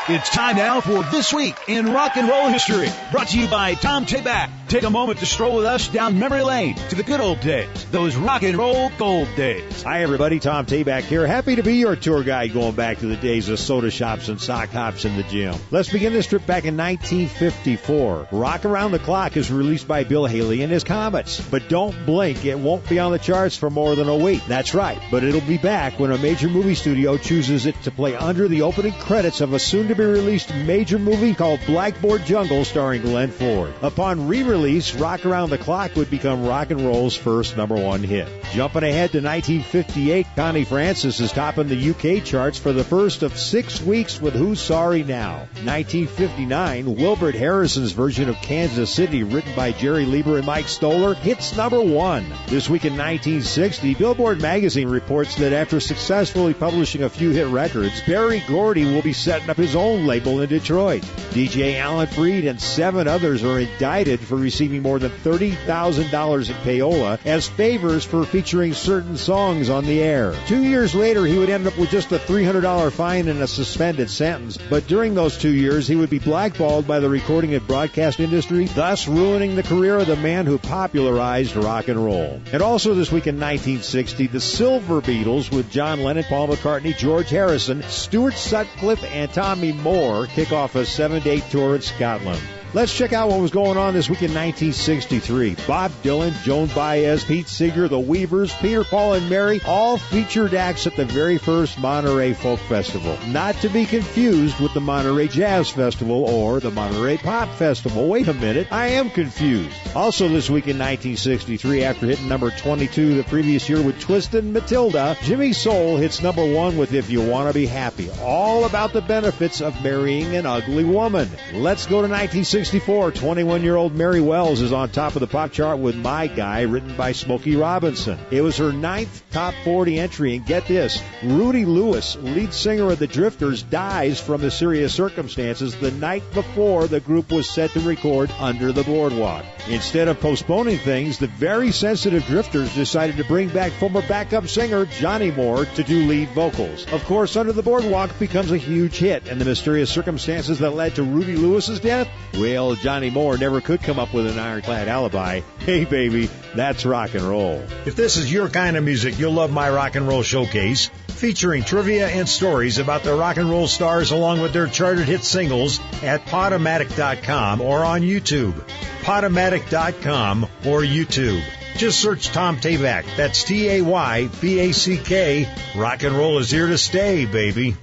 It's time now for This Week in Rock and Roll History, brought to you by Tom Tayback. Take a moment to stroll with us down memory lane to the good old days, those rock and roll gold days. Hi, everybody. Tom Tayback here. Happy to be your tour guide going back to the days of soda shops and sock hops in the gym. Let's begin this trip back in 1954. Rock Around the Clock is released by Bill Haley and his Comets. But don't blink, it won't be on the charts for more than a week. That's right, but it'll be back when a major movie studio chooses it to play under the opening credits of a soon-to-be-released major movie called Blackboard Jungle starring Glenn Ford. Upon re-release, Rock Around the Clock would become rock and roll's first number one hit. Jumping ahead to 1958, Connie Francis is topping the UK charts for the first of 6 weeks with Who's Sorry Now. 1959, Wilbert Harrison's version of Kansas City, written by Jerry Lieber and Mike Stoller, hits number one. This week in 1960, Billboard magazine reports that after successfully publishing a few hit records, Berry Gordy will be setting up his own label in Detroit. DJ Alan Freed and 7 others are indicted for receiving more than $30,000 in payola as favors for featuring certain songs on the air. 2 years later, he would end up with just a $300 fine and a suspended sentence, but during those 2 years, he would be blackballed by the recording and broadcast industry, thus ruining the career of the man who popularized rock and roll. And also this week in 1960, the Silver Beatles with John Lennon, Paul McCartney, George Harrison, Stuart Sutcliffe, and Tommy Moore kick off a 7-day tour in Scotland. Let's check out what was going on this week in 1963. Bob Dylan, Joan Baez, Pete Seeger, the Weavers, Peter, Paul, and Mary, all featured acts at the very first Monterey Folk Festival. Not to be confused with the Monterey Jazz Festival or the Monterey Pop Festival. Wait a minute, I am confused. Also this week in 1963, after hitting number 22 the previous year with Twistin' Matilda, Jimmy Soul hits number 1 with If You Want to Be Happy. All about the benefits of marrying an ugly woman. Let's go to 1964. 21-year-old Mary Wells is on top of the pop chart with My Guy, written by Smokey Robinson. It was her 9th top 40 entry, and get this, Rudy Lewis, lead singer of the Drifters, dies from mysterious circumstances the night before the group was set to record Under the Boardwalk. Instead of postponing things, the very sensitive Drifters decided to bring back former backup singer Johnny Moore to do lead vocals. Of course, Under the Boardwalk becomes a huge hit, and the mysterious circumstances that led to Rudy Lewis's death? Well, Johnny Moore never could come up with an ironclad alibi. Hey, baby, that's rock and roll. If this is your kind of music, you'll love my Rock and Roll Showcase, featuring trivia and stories about the rock and roll stars along with their charted hit singles at Podomatic.com or on YouTube. Podomatic.com or YouTube. Just search Tom Tayback. That's Tayback. Rock and roll is here to stay, baby.